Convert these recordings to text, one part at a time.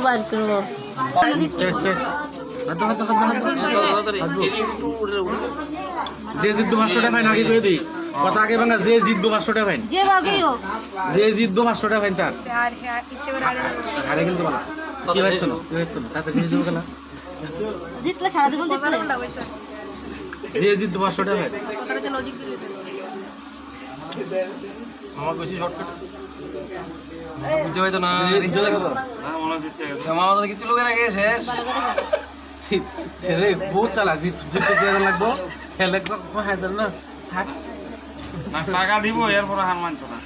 বার করবো যে জিতবো 500 টাকা ফাইন আগে করে দিই কথা আগে ভাঙা যে জিতবো 500 টাকা ফাইন যে ভাবেই হোক যে জিতবো 500 টাকা ফাইন তার হারে গেল বলা কি হইতো না তাতে কিছু দিব না জিতলে সারা জীবন জিতলে যে জিতবো 500 টাকা ফাইন কথাটা লজিক দিলে আমার বেশি শর্টকাট বুঝতে পাইতো না রিজো লাগে তো না মনে জিততে গেছে মামা তো কিছু লোকের আগে শেষ রে বহুত চালাক জিততে দেওয়া লাগবো খেলে কো হাজার না থাক না টাকা দিব এরপর হার মানতো না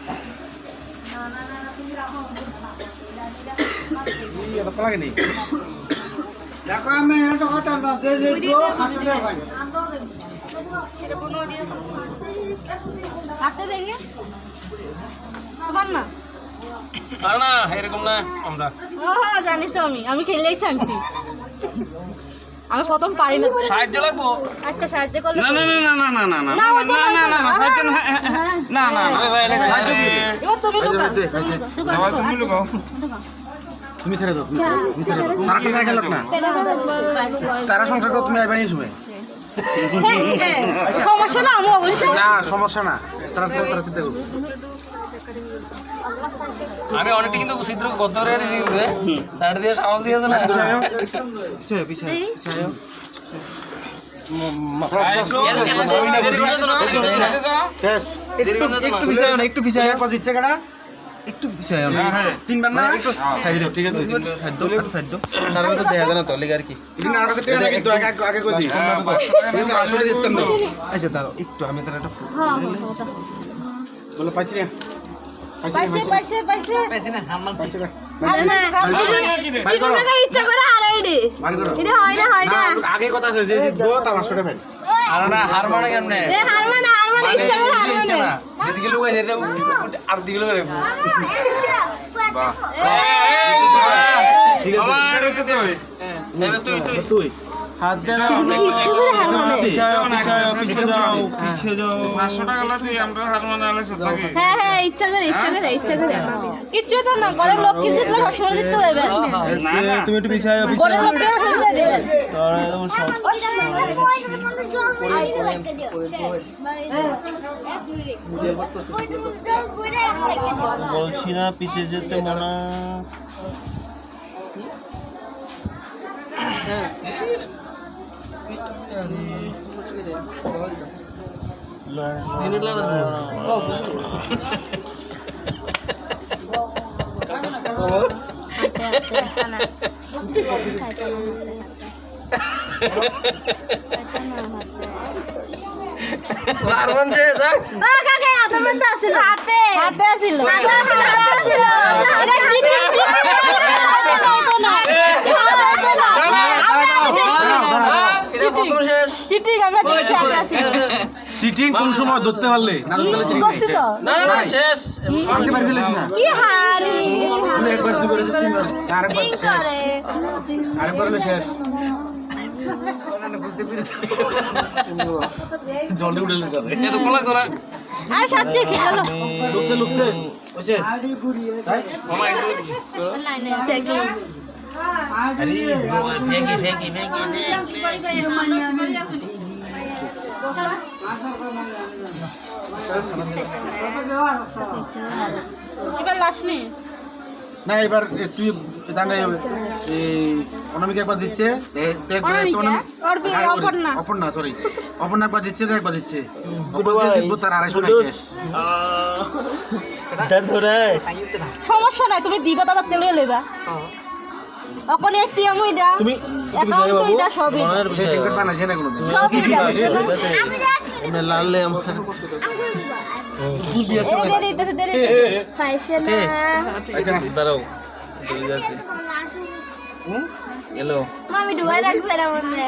এটা তো লাগে নি দেখো আমি এটা কথা না যে যে 500 টাকা ফাইন এটা কোনো দিয়ে কাটতে দেঙ্গে তোমার না আর না এরকম না আমরা হ্যাঁ জানি তো আমি খেলেই শান্তি আমি প্রথম পারি না সাহায্য লাগবো আচ্ছা সাহায্য করলে না না না না না না না না না ওই তো না না না সাহায্য না না না সাহায্য কি এবার তুমি লুকা দাও তুমি লুকাও তুমি ছেড়ে দাও তুমি ছেড়ে দাও তারা কি খেলক না তারা সংসার করো তুমি আইবানি শুবে সমস্যা না আমি অবশ্যই না সমস্যা না তারা চিন্তা করো আমি অনেকটা কিন্তু ছিদ্র গদ্দ করে দিয়েছি তার দিয়ে সামাল দিয়েছে না পিছায় পিছায় পিছায় শেষ একটু পিছায় না একটু পিছায় এক পাশ ইচ্ছে কাটা একটু পিছায় না তিনবার না একটু সাইড দাও ঠিক আছে সাইড দাও তার মধ্যে দেখা যায় না তো লেগে আর কি এখানে আরো কেটে না কিন্তু আগে আগে কই দিই তুমি আসলে দিতেন না আচ্ছা দাঁড়াও একটু আমি তার একটা হ্যাঁ বলো পাইছি না পাইছে না হামান পাইছি না আরে না কি করে ইচ্ছা করে হারাই দে মান করো এটা হয় না আগে কথা আছে যে জিতবো তার 500 টাকা ফাইন আর না হার মানে কেমনে এ হারমা না ইচ্ছা করে হারমা ইচ্ছা না না যেদিকে লোক আছে এটা আর দিকে লোক রাখবো বাহ ঠিক আছে আমার এটা তো হয় এবার তুই তুই হাত দে না ইচ্ছা করে হারমা না পিছায় পিছায় পিছে যাও পিছে যাও 500 টাকা লাগবে আমরা হার মানে আলে সব লাগে হ্যাঁ ইচ্ছা করে কিচ্ছু তো না ঘরের লোক কি জিতলে সবসময় জিততে পারবেন তুমি একটু পিছায় ঘরের লোককে সুবিধা দেবেন তারা একদম সব বলছি না পিছে যেতে মানা মারবন যে যা কাকে হাতের মধ্যে আছিল হাতে আছিল এটা এটা প্রথম শেষ চিটিং আমরা দেখছি হাতে আছিল চিটিং কোন সময় ধরতে পারলে না ধরতে চিটিং করছি তো না না শেষ আমাকে বাড়ি ফেলেছ না কি হারি তুমি একবার দুবার তিনবার আরেকবার কি শেষ করে আরেকবার হলে শেষ বুঝতে পেরেছি জলে উঠে যাবে এত কোলা কোলা আয় সাচ্চি খেলো লুকছে লুকছে ওইছে মামা একটু নাই নাই চেক আরে ফেকি এবার লাস্ট নি না এবার তুই জানা এই অনামিকা একবার দিচ্ছে অপর্ণা সরি অপর্ণা একবার দিচ্ছে একবার দিচ্ছে জিতবো তার 250 সমস্যা নাই তুমি দিবা দাদা তেলে লেবা এখন এটিএম হইডা তুমি অ্যাকাউন্ট হইডা সবই টিকিট বানাইছে না কোনো সবই যাবে এমনি লাললে আমার দেরি খাইছে না আচ্ছা দাঁড়াও চলে যাচ্ছে হ্যালো আমি ডুবাই রাখছিলাম মনে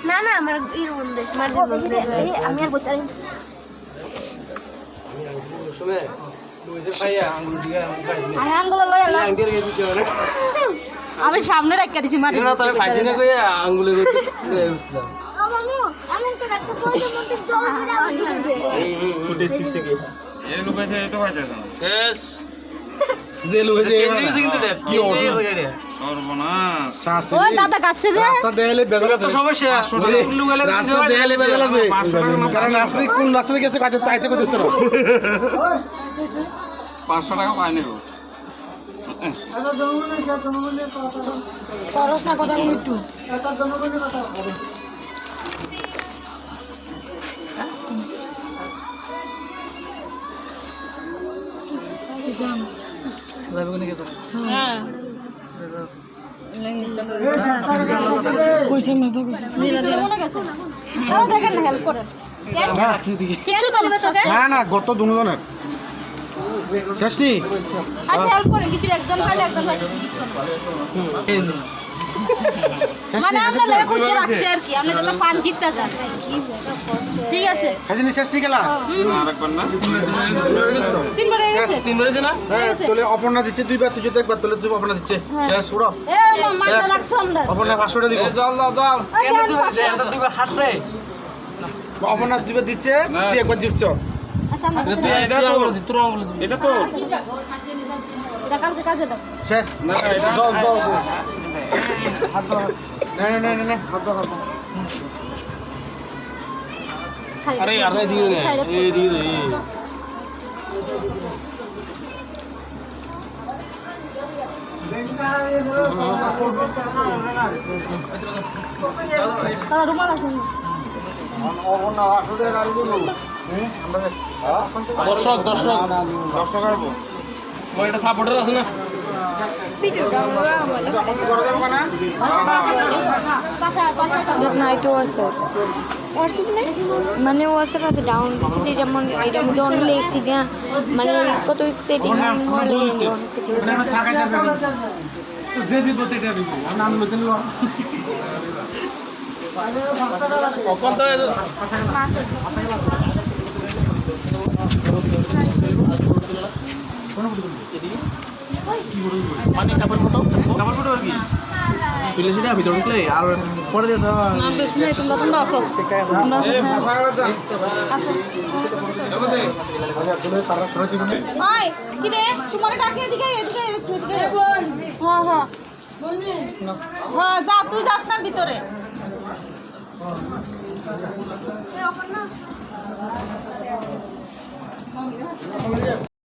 না না আমার এর মধ্যে আমি আর বলতে শুনে দুইজে পাইয়া আঙ্গুল দিয়া আমি আঙ্গুল লয়া না আমি সামনে রাখা দিছি মারি না তবে ফাইছে না কইয়া আঙ্গুলে কইছিলাম আমি তো একটা ফটোর মধ্যে জল ভিড়া ফুটেজ ফিক্সে কি এই লোক আছে তো ফাইছে না শেষ জেল হয়ে যায় চেঞ্জ হয়েছে কিন্তু ডেট কি অবস্থা? সর্বনাশ ও দাদা কাছে যে রাস্তা দেয়ালে বেজাল আছে তো সমস্যা উল্লু গেলে রাস্তা দেয়ালে বেজাল আছে কারণ রাস্তা কোন রাস্তা গেছে কাটে তাইতে কত উত্তর 500 টাকা পাইনি গো এটা জনগণের সব জনগণের কথা খরচ না কথা বলি একটু এটা জনগণের কথা বলে হ্যাঁ কইছে না তো দিলা দিলা মনে গেছে ও দেখেন না হেল্প করে কিছু তো না তোকে না না গত দুজনের শেষ নি আচ্ছা হেল্প করে কিছু একজন পাইলে একজন পাইলে মানে আমরা লেগে খুঁজে রাখছি আর কি আমরা যাতে পান জিততে যান ঠিক আছে হাজিনি শেষ নি গেলা আরেকবার না তিনবার হয়ে গেছে তিন বেড়েছে না হ্যাঁ তোলে অপর্ণা দিচ্ছে দুইবার তুই যদি একবার তোলে তুই অপর্ণা দিচ্ছে শেষ পুরো এ মাথা লাগছে আমরা অপর্ণা 500 টাকা দিব জল দাও দাও কেন দিবা? এটা দুইবার হাঁটছে অপর্ণা দুইবার দিচ্ছে তুই একবার জিতছ আচ্ছা আমরা এটা তো এটা তো এটা কালকে কাজে দাও শেষ না এটা জল জল না না না না হাত দাও আরে আরে দিয়ে দে এই দিয়ে দে তারা রুমাল আছে দর্শক দর্শক দর্শক আসবো এটা সাপোর্টার আছে না করে দেবো না পাশা পাশা না এটা হোয়াটসঅ্যাপ হোয়াটসঅ্যাপ নেই মানে হোয়াটসঅ্যাপ আছে ডাউন দিচ্ছি যেমন এটা মধ্যে অনেক লেখছি না মানে কত সেটিং হলে সেটিং যে জিতবো এটা দিব নাম লইতে নিব কখন তো মানে কাপড় ফটো আর কি তুলে সেটা ভিতরে ঢুকলে আর পরে দিয়ে দাও তোমরা আসো তোমরা হাই কি রে তোমার ডাকে এদিকে এদিকে একটু এদিকে হ্যাঁ হ্যাঁ হ্যাঁ যা তুই যাস না ভিতরে